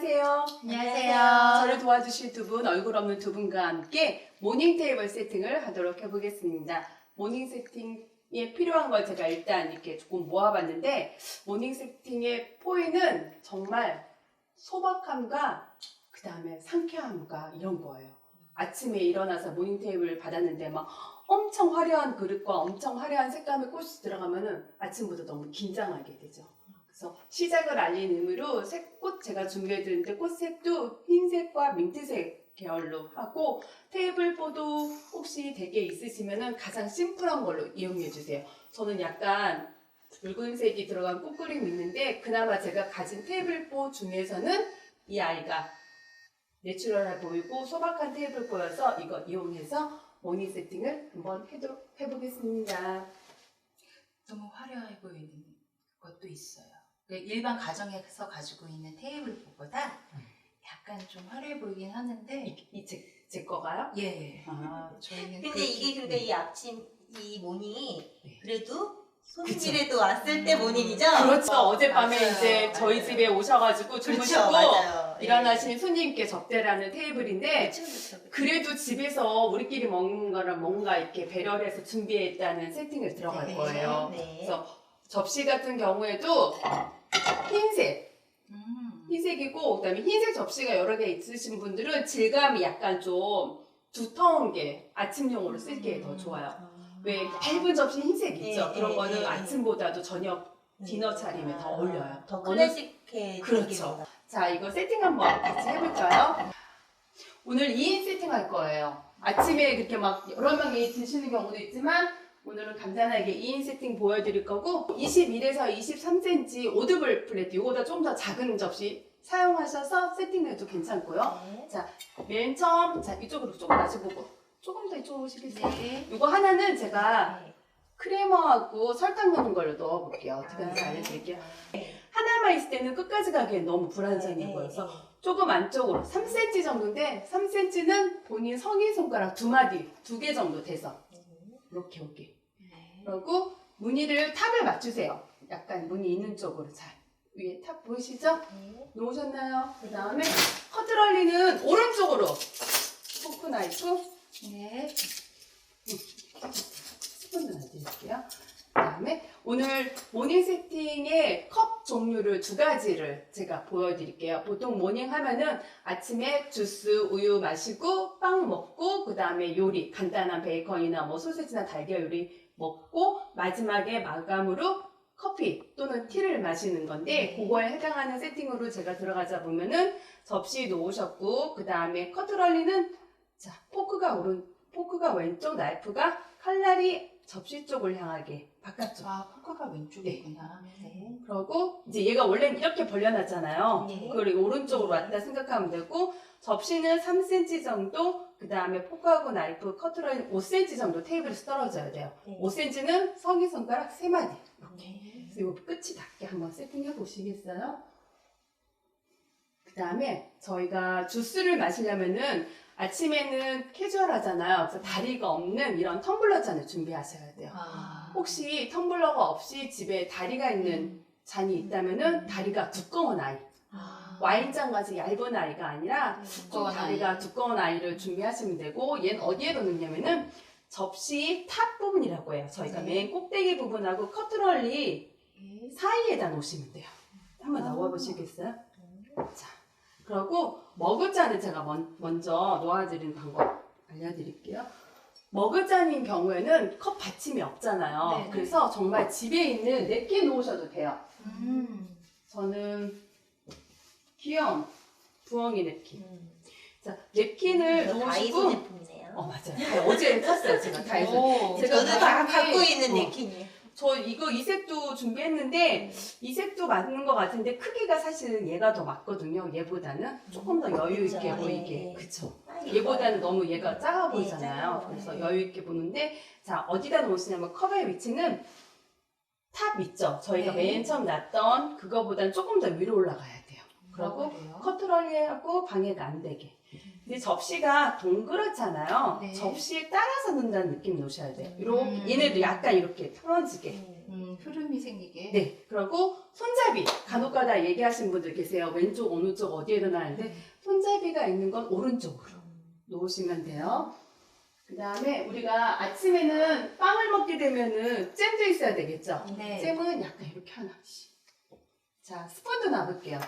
안녕하세요. 안녕하세요. 저를 도와주실 두 분, 얼굴 없는 두 분과 함께 모닝 테이블 세팅을 하도록 해보겠습니다. 모닝 세팅에 필요한 걸 제가 일단 이렇게 조금 모아봤는데, 모닝 세팅의 포인트는 정말 소박함과 그 다음에 상쾌함과 이런 거예요. 아침에 일어나서 모닝 테이블을 받았는데 막 엄청 화려한 그릇과 엄청 화려한 색감의 꽃이 들어가면은 아침부터 너무 긴장하게 되죠. 그래서 시작을 알린 의미로 꽃 제가 준비해드렸는데 꽃색도 흰색과 민트색 계열로 하고 테이블보도 혹시 댁에 있으시면은 가장 심플한 걸로 이용해주세요. 저는 약간 붉은색이 들어간 꽃그림이 있는데 그나마 제가 가진 테이블보 중에서는 이 아이가 내추럴해 보이고 소박한 테이블보여서 이거 이용해서 모닝 세팅을 한번 해보겠습니다. 너무 화려해 보이는 것도 있어요. 일반 가정에서 가지고 있는 테이블보다 약간 좀 화려해 보이긴 하는데 제 거가요? 예. 아, 저희는 근데 이게 그러니까 이 아침 이 모닝이 네. 그래도 손님이라도 왔을 때 모닝이죠? 그렇죠. 어젯밤에 맞아요. 이제 저희 맞아요. 집에 오셔가지고 주무시고 그렇죠, 맞아요. 일어나신 손님께 접대라는 테이블인데 그렇죠. 그래도 집에서 우리끼리 먹는 거랑 뭔가 이렇게 배려를 해서 준비했다는 세팅을 들어갈 네, 거예요. 네. 그래서 접시 같은 경우에도 흰색이고 그다음에 흰색 접시가 여러 개 있으신 분들은 질감이 약간 좀 두터운 게 아침용으로 쓰기에 더 좋아요. 왜 얇은 접시 흰색 있죠? 네, 그런 네, 거는 네. 아침보다도 저녁 디너 차림에 더 어울려요. 더 어느- 클래식해. 그렇죠. 자, 이거 세팅 한번 같이 해볼까요? 오늘 2인 세팅 할 거예요. 아침에 그렇게 막 여러 명이 드시는 경우도 있지만 오늘은 간단하게 2인 세팅 보여드릴 거고 21에서 23cm 오드블 플레이트 이거보다 좀 더 작은 접시 사용하셔서 세팅해도 괜찮고요. 네. 자, 맨 처음 자 이쪽으로 조금 마주보고 조금 더 이쪽으로 오시겠어요? 네. 이거 하나는 제가 네. 크레머하고 설탕 넣는 걸로 넣어볼게요. 어떻게 하는지 알려드릴게요. 하나만 있을 때는 끝까지 가기엔 너무 불안정해 보여서 조금 안쪽으로 3cm 정도인데 3cm는 본인 성인 손가락 두 개 정도 돼서 이렇게 오게. 네. 그리고 무늬를 탑에 맞추세요. 약간 무늬 있는 쪽으로 잘. 위에 탑 보이시죠? 놓으셨나요? 그 다음에 커트럴리는 오른쪽으로 포크 나이프 네. 스푼도 놔드릴게요. 그 다음에 오늘 모닝 세팅의 컵 종류를 2가지를 제가 보여드릴게요. 보통 모닝 하면은 아침에 주스, 우유 마시고 빵 먹고 그 다음에 요리, 간단한 베이컨이나 뭐 소세지나 달걀 요리 먹고 마지막에 마감으로 커피 또는 티를 마시는 건데 그거에 해당하는 세팅으로 제가 들어가자 보면은 접시 놓으셨고 그 다음에 커트럴리는 자 포크가 왼쪽, 나이프가 칼날이 접시 쪽을 향하게 바깥쪽. 아, 포크가 왼쪽이구나. 네. 그리고 이제 얘가 원래 이렇게 벌려놨잖아요. 네. 그걸 오른쪽으로 왔다 생각하면 되고 접시는 3cm 정도 그 다음에 포크하고 나이프, 커트럴 5cm 정도 테이블에서 떨어져야 돼요. 네. 5cm는 성인 손가락 3마디 이렇게. 네. 그래서 이거 끝이 닿게 한번 세팅해 보시겠어요? 그 다음에 저희가 주스를 마시려면은 아침에는 캐주얼하잖아요. 그래서 다리가 없는 이런 텀블러 잔을 준비하셔야 돼요. 혹시 텀블러가 없이 집에 다리가 있는 잔이 있다면은 다리가 두꺼운 아이, 와인잔 같이 얇은 아이가 아니라 좀 두꺼운 다리가 아이. 두꺼운 아이를 준비하시면 되고 얘는 어디에다 놓냐면은 접시 탑 부분이라고 해요. 저희가 네. 맨 꼭대기 부분하고 커트럴리 사이에다 놓으시면 돼요. 한번 아. 넣어보시겠어요? 자, 그리고 머그잔을 제가 먼저 놓아드리는 방법 알려드릴게요. 머그잔인 경우에는 컵 받침이 없잖아요. 네네. 그래서 정말 집에 있는 냅킨 놓으셔도 돼요. 저는 귀여운 부엉이 냅킨. 자, 냅킨을 다이소 놓으시고 제품이네요. 맞아요. 어제 샀어요. 제가 다이소. 오, 제가 저도 다 다행히- 갖고 있는 어. 냅킨이에요. 저 이 색도 준비했는데 이 색도 맞는 것 같은데 크기가 사실은 얘가 더 맞거든요. 얘보다는 조금 더 여유 있게 그죠. 보이게. 네. 그쵸? 아, 얘보다는 너무 얘가 작아 네, 보이잖아요. 작아요. 그래서 네. 여유 있게 보는데 자 어디다 놓으시냐면 컵의 위치는 탑 있죠. 저희가 네. 맨 처음 놨던 그거보다는 조금 더 위로 올라가야 돼요. 그리고 그래요? 커트럴리하고 방해가 안 되게. 근데 접시가 동그랗잖아요. 네. 접시에 따라서 넣는다는 느낌 놓으셔야 돼요. 이렇게 음. 얘네도 약간 이렇게 틀어지게. 흐름이 생기게. 네. 그리고 손잡이. 간혹가다 얘기하신 분들 계세요. 왼쪽 어느 쪽 어디에 넣나는데 손잡이가 있는 건 오른쪽으로 놓으시면 돼요. 그 다음에 우리가 아침에는 빵을 먹게 되면은 잼도 있어야 되겠죠? 네. 잼은 약간 이렇게 하나씩. 자, 스푼도 놔볼게요.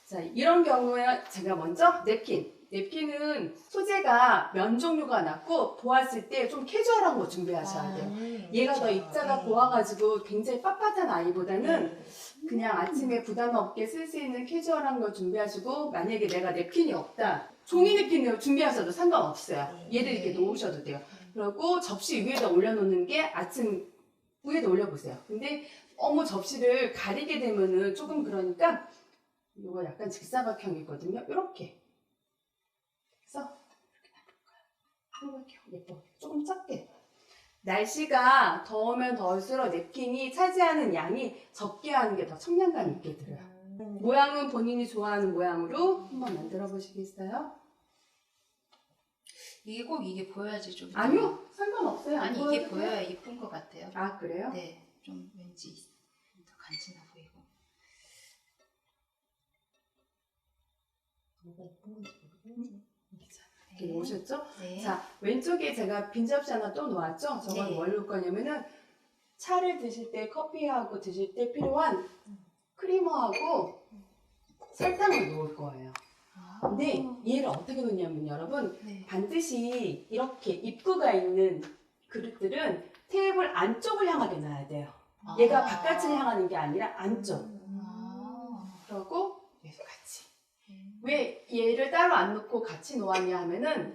자, 이런 경우에 제가 먼저 냅킨. 냅킨은 소재가 면 종류가 낮고 보았을 때 좀 캐주얼한 거 준비하셔야 돼요. 얘가 더 입자가 고와가지고 굉장히 빳빳한 아이보다는 그냥 아침에 부담 없게 쓸 수 있는 캐주얼한 걸 준비하시고, 만약에 내가 냅킨이 없다, 종이 냅킨을 준비하셔도 상관없어요. 얘를 이렇게 놓으셔도 돼요. 그리고 접시 위에다 올려놓는 게 아침 위에다 올려보세요. 근데 너무 접시를 가리게 되면은 조금 그러니까 이거 약간 직사각형이거든요. 이렇게. 그래서 이렇게 예뻐. 조금 작게. 날씨가 더우면 더울수록 냅킨이 차지하는 양이 적게 하는 게 더 청량감 있게 들어요. 모양은 본인이 좋아하는 모양으로 한번 만들어 보시겠어요? 이게 꼭 이게 보여야지 좀. 아니요, 상관없어요. 안 아니 보여도 이게 돼요. 보여야 이쁜 것 같아요. 아, 그래요? 네, 좀 왠지 더 간지나 보이고. 이렇게 놓으셨죠? 네. 자, 왼쪽에 제가 빈 접시 하나 또 놓았죠? 저건 네. 뭘 놓을 거냐면은 차를 드실 때, 커피하고 드실 때 필요한 크리머하고 설탕을 놓을 거예요. 아. 근데 얘를 어떻게 놓냐면 여러분, 네. 반드시 이렇게 입구가 있는 그릇들은 테이블 안쪽을 향하게 놔야 돼요. 얘가 바깥을 향하는 게 아니라 안쪽. 아. 그러고 얘도 같이. 왜 얘를 따로 안 놓고 같이 놓았냐 하면은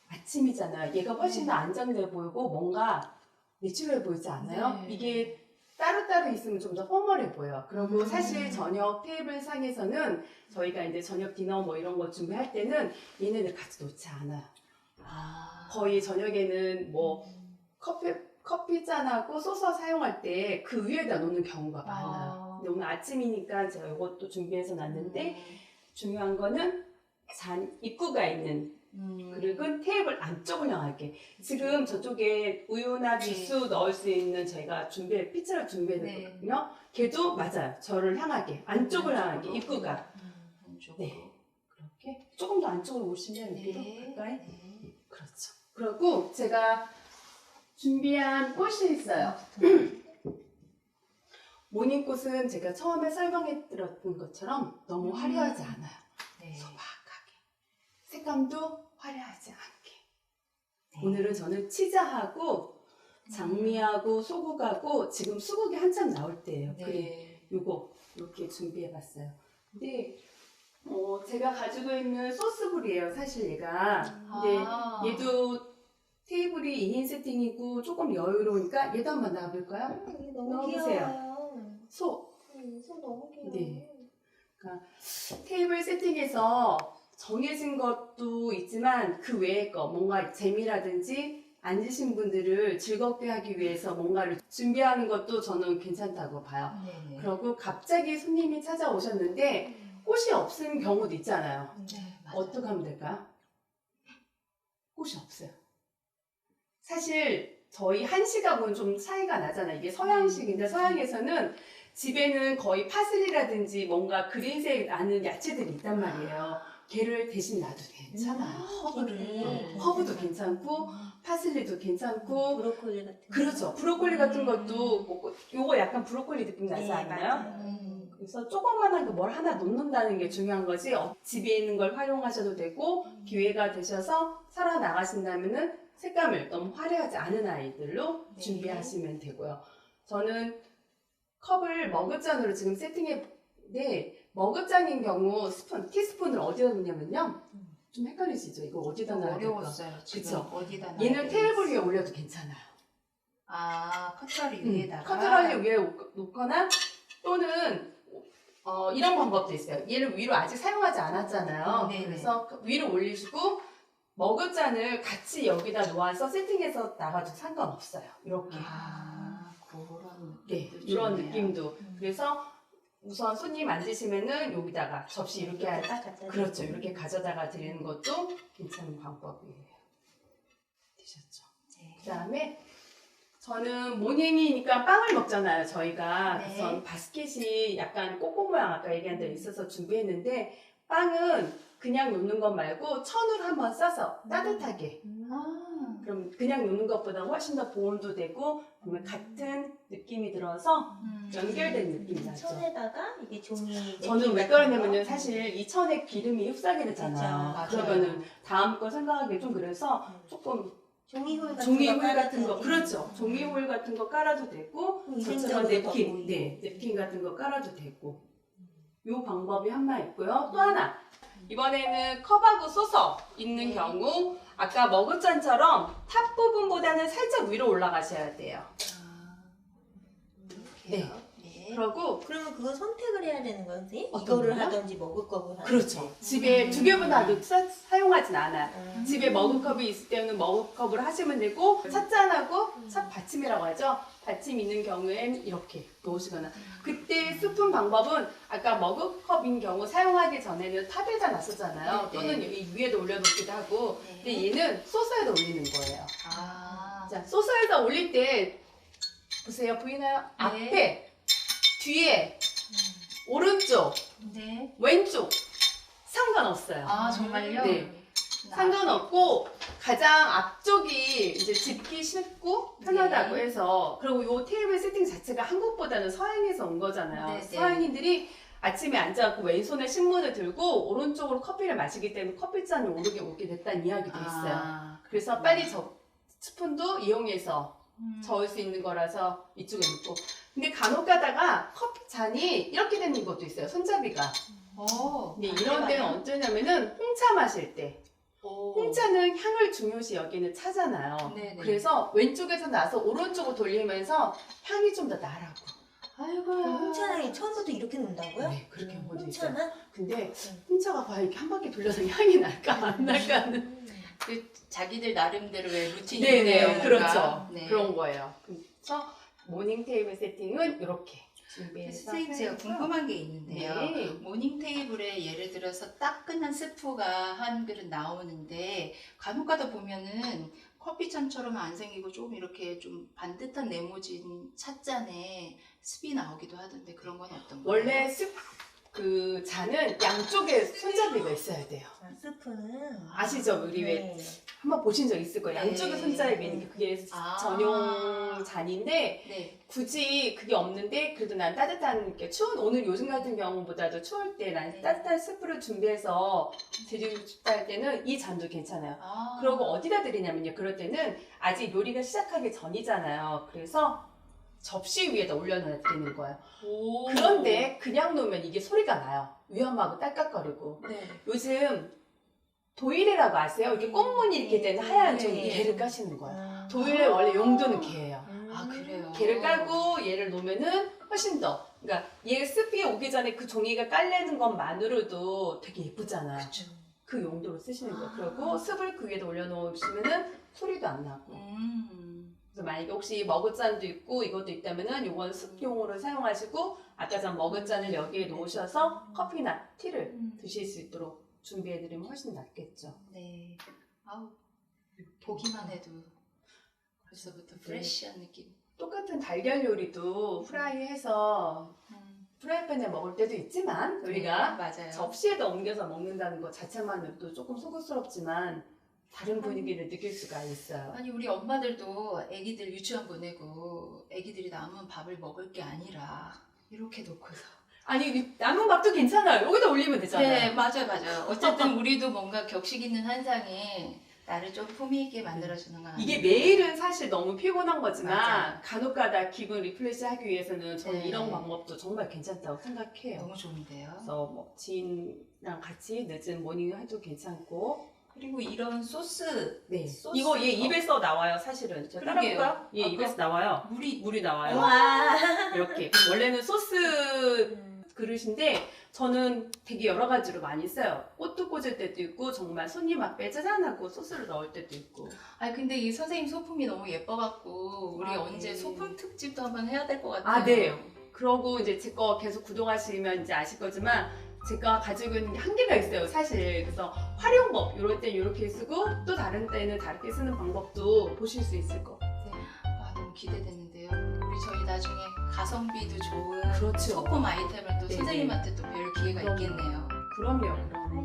아침이잖아요. 얘가 훨씬 더 안정돼 보이고 뭔가 내추럴해 보이지 않아요? 네. 이게 따로따로 있으면 좀 더 포멀해 보여요. 그리고 사실 저녁 테이블 상에서는 저희가 이제 저녁 디너 뭐 이런 거 준비할 때는 얘네들 같이 놓지 않아요. 아. 거의 저녁에는 뭐 커피 잔하고 소서 사용할 때 그 위에다 놓는 경우가 많아요. 근데 오늘 아침이니까 제가 이것도 준비해서 놨는데 중요한 거는 잔 입구가 있는 그릇은 테이블 안쪽을 향하게. 지금 저쪽에 우유나 네. 주스 넣을 수 있는 저희가 피처를 준비해놨거든요. 걔도 맞아요. 저를 향하게 안쪽을 향하게 입구가. 안쪽으로. 네. 그렇게 조금 더 안쪽으로 오시면 여기로 네. 가까이. 네. 그렇죠. 그리고 제가 준비한 꽃이 있어요. 모닝꽃은 제가 처음에 설명해드렸던 것처럼 너무 화려하지 않아요. 네. 소박하게. 색감도 화려하지 않게. 네. 오늘은 저는 치자하고 장미하고 소국하고 지금 수국이 한참 나올 때예요. 그림 네. 요거 이렇게 준비해봤어요. 근데 제가 가지고 있는 소스불이에요. 사실 얘가. 근데 아. 얘도 테이블이 2인 세팅이고 조금 여유로우니까 얘도 한번 놔볼까요? 너무 넣어보세요. 귀여워요. 소. 손 너무 귀여워. 네. 테이블 세팅에서 정해진 것도 있지만 그 외의 거 뭔가 재미라든지 앉으신 분들을 즐겁게 하기 위해서 뭔가를 준비하는 것도 저는 괜찮다고 봐요. 네네. 그리고 갑자기 손님이 찾아오셨는데 꽃이 없은 경우도 있잖아요. 네, 맞아요. 어떻게 하면 될까요? 꽃이 없어요. 사실 저희 한식하고는 좀 차이가 나잖아요. 이게 서양식인데 서양에서는 집에는 거의 파슬리라든지 뭔가 그린색 나는 야채들이 있단 말이에요. 걔를 대신 놔도 괜찮아요. 허브를. 허브도 괜찮고 파슬리도 괜찮고 브로콜리 같은 거. 그렇죠. 브로콜리 같은 것도 뭐, 요거 약간 브로콜리 느낌 나지 네, 않나요? 맞아요. 그래서 조그만한 거 뭘 하나 놓는다는 게 중요한 거지. 집에 있는 걸 활용하셔도 되고 기회가 되셔서 살아나가신다면은 색감을 너무 화려하지 않은 아이들로 네. 준비하시면 되고요. 저는 컵을 머그잔으로 지금 세팅했는데 머그잔인 경우 티스푼을 어디다 놓냐면요. 좀 헷갈리시죠? 이거 어디다 좀 놔야 될까? 어려웠어요. 지금 그쵸? 어디다 놔야 얘는 될지. 테이블 위에 올려도 괜찮아요. 아, 커터리 위에다가. 커트라리 위에 놓거나 또는 이런 방법도 있어요. 얘를 위로 아직 사용하지 않았잖아요. 네네. 그래서 위로 올리시고 머그잔을 같이 여기다 놓아서 세팅해서 나가도 상관없어요. 이렇게. 아, 그런 네, 느낌도 이런 좋네요. 느낌도. 그래서 우선 손님 앉으시면은 여기다가 접시 이렇게 그렇죠. 이렇게 가져다가 드리는 것도 괜찮은 방법이에요. 되셨죠? 네. 그 다음에 저는 모닝이니까 빵을 먹잖아요, 저희가. 네. 그래서 바스켓이 약간 꼬꼬 모양 아까 얘기한 대로 있어서 준비했는데 빵은 그냥 놓는 것 말고 천으로 한번 싸서 따뜻하게. 아, 그럼 그냥 놓는 것보다 훨씬 더 보온도 되고 그러면 같은 느낌이 들어서 연결된 느낌이 나죠. 천에다가 이게 종이. 저는 왜 냅킨 같은 그러냐면요, 거? 사실 이 천에 기름이 흡사하게 되잖아요. 그렇죠. 그러면은 다음 거 생각하기 좀 그래서 조금 종이홀 같은 종이홀 거 같은 거, 깔아도 그렇죠. 되고. 종이홀 같은 거 깔아도 되고, 저처럼 위생적으로도 냅킨, 보이고. 네, 냅킨 같은 거 깔아도 되고. 요 방법이 하나 있고요. 또 하나. 이번에는 컵하고 쏘서 있는 네. 경우, 아까 머그잔처럼 탑 부분보다는 살짝 위로 올라가셔야 돼요. 이렇게요. 네. 그러고, 그러면 그거 선택을 해야 되는 거예요, 선생님? 어떤 이거를 거요? 하든지 먹을 거를 하든지. 그렇죠. 집에 두 개보다 사용하진 않아요. 음. 집에 머그컵이 있을 때는 머그컵으로 하시면 되고 찻잔하고 찻 받침이라고 하죠. 받침 있는 경우엔 이렇게 놓으시거나 그때 스푼 방법은 아까 머그컵인 경우 사용하기 전에는 탑에다 놨었잖아요. 네, 또는 여기 위에도 올려놓기도 하고 네. 근데 얘는 소스에다 올리는 거예요. 아, 자, 소스에다 올릴 때 보세요. 보이나요? 앞에 뒤에 오른쪽 네. 왼쪽 상관없어요. 아, 정말요? 네. 상관없고 가장 앞쪽이 이제 집기 쉽고 편하다고 네. 해서 그리고 이 테이블 세팅 자체가 한국보다는 서양에서 온 거잖아요. 네, 네. 서양인들이 아침에 앉아갖고 왼손에 신문을 들고 오른쪽으로 커피를 마시기 때문에 커피잔이 오게 됐다는 이야기도 있어요. 아, 그래서 빨리 스푼도 이용해서 음. 저을 수 있는 거라서 이쪽에 놓고 근데 간혹 가다가 커피 잔이 이렇게 되는 것도 있어요. 손잡이가. 오, 근데 이런 데는 어쩌냐면은 홍차 마실 때 오. 홍차는 향을 중요시 여기는 차잖아요. 네네. 그래서 왼쪽에서 나서 오른쪽으로 돌리면서 향이 좀 더 나라고. 아이고. 홍차는 처음부터 이렇게 놓는다고요? 네, 그렇게 한 번도 있어요. 홍차는? 근데 홍차가 과연 이렇게 한 바퀴 돌려서 향이 날까 안 날까 하는. 그 자기들 나름대로 왜 루틴이 네네, 있으니까. 그렇죠. 네. 그런 거예요. 그래서 모닝 테이블 세팅은 이렇게 준비해서. 선생님 제가 궁금한 게 있는데요. 네. 모닝 테이블에 예를 들어서 따끈한 스프가 한 그릇 나오는데 간혹가다 보면은 커피잔처럼 안 생기고 조금 이렇게 좀 반듯한 네모진 찻잔에 습이 나오기도 하던데 그런 건 어떤 거예요? 원래 그 잔은 양쪽에 손잡이가 있어야 돼요. 아, 스프는. 아시죠? 우리 왜 네. 한번 보신 적 있을 거예요. 네. 양쪽에 손잡이 있는 게 그게 아. 전용 잔인데 네. 굳이 그게 없는데 그래도 난 따뜻한 게 추운 오늘 요즘 같은 경우보다도 추울 때 난 네. 따뜻한 스프를 준비해서 드리고 싶다 할 때는 이 잔도 괜찮아요. 아. 그러고 어디다 드리냐면요. 그럴 때는 아직 요리가 시작하기 전이잖아요. 그래서 접시 위에다 올려놔 드리는 거예요. 오. 그런데 그냥 놓으면 이게 소리가 나요. 위험하고 딸깍거리고. 네. 요즘 도일레라고 아세요? 이렇게 꽃무늬 이렇게 된 하얀 네. 종이 걔를 까시는 거예요. 아. 도일레 원래 용도는 걔예요. 아, 그래요? 걔를 까고 얘를 놓으면은 훨씬 더 그러니까 얘 습기에 오기 전에 그 종이가 깔리는 것만으로도 되게 예쁘잖아요. 그쵸. 그 용도로 쓰시는 거예요. 아. 그리고 습을 그 위에다 올려놓으시면은 소리도 안 나고. 그래서 만약에 혹시 머그잔도 있고 이것도 있다면은 요건 습용으로 사용하시고 아까 전 머그잔을 여기에 놓으셔서 커피나 티를 드실 수 있도록 준비해드리면 훨씬 낫겠죠. 네. 아우, 보기만 해도 벌써부터 프레시한 느낌. 똑같은 달걀 요리도 프라이해서 프라이팬에 먹을 때도 있지만 우리가 네, 맞아요. 접시에다 옮겨서 먹는다는 것 자체만으로도 조금 소극스럽지만 다른 분위기를 느낄 수가 있어요. 아니 우리 엄마들도 아기들 유치원 보내고 아기들이 남은 밥을 먹을 게 아니라 이렇게 놓고서 아니 남은 밥도 괜찮아요. 여기다 올리면 되잖아요. 네 맞아요 어쨌든 우리도 뭔가 격식 있는 한상에 나를 좀 품위 있게 만들어주는 건 이게 아니에요. 매일은 사실 너무 피곤한 거지만 맞아요. 간혹가다 기분 리프레시 하기 위해서는 저는 네. 이런 방법도 정말 괜찮다고 생각해요. 너무 좋은데요. 그래서 뭐 지인이랑 같이 늦은 모닝 해도 괜찮고 그리고 이런 소스 네. 소스 이거 얘 입에서 나와요 사실은. 제가 그러게요. 따라볼까요? 얘 아까 입에서 나와요. 물이 물이 나와요. 와. 이렇게. 원래는 소스 그릇인데 저는 되게 여러 가지로 많이 써요. 꽃도 꽂을 때도 있고 정말 손님 앞에 짜잔하고 소스를 넣을 때도 있고. 아니 근데 이 선생님 소품이 너무 예뻐갖고 우리 아, 언제 네. 소품 특집도 한번 해야 될 것 같아요. 아, 네. 그러고 이제 제 거 계속 구독하시면 이제 아실 거지만 제가 가지고 있는 게 한계가 있어요, 사실. 그래서 활용법, 이럴 땐 이렇게 쓰고 또 다른 때는 다르게 쓰는 방법도 보실 수 있을 것 같아요. 아, 너무 너무 기대되는데요. 우리 저희 나중에 가성비도 좋은 그렇죠. 소품 아이템을 또 네네. 선생님한테 또 배울 기회가 그럼요. 있겠네요. 그럼요. 그럼.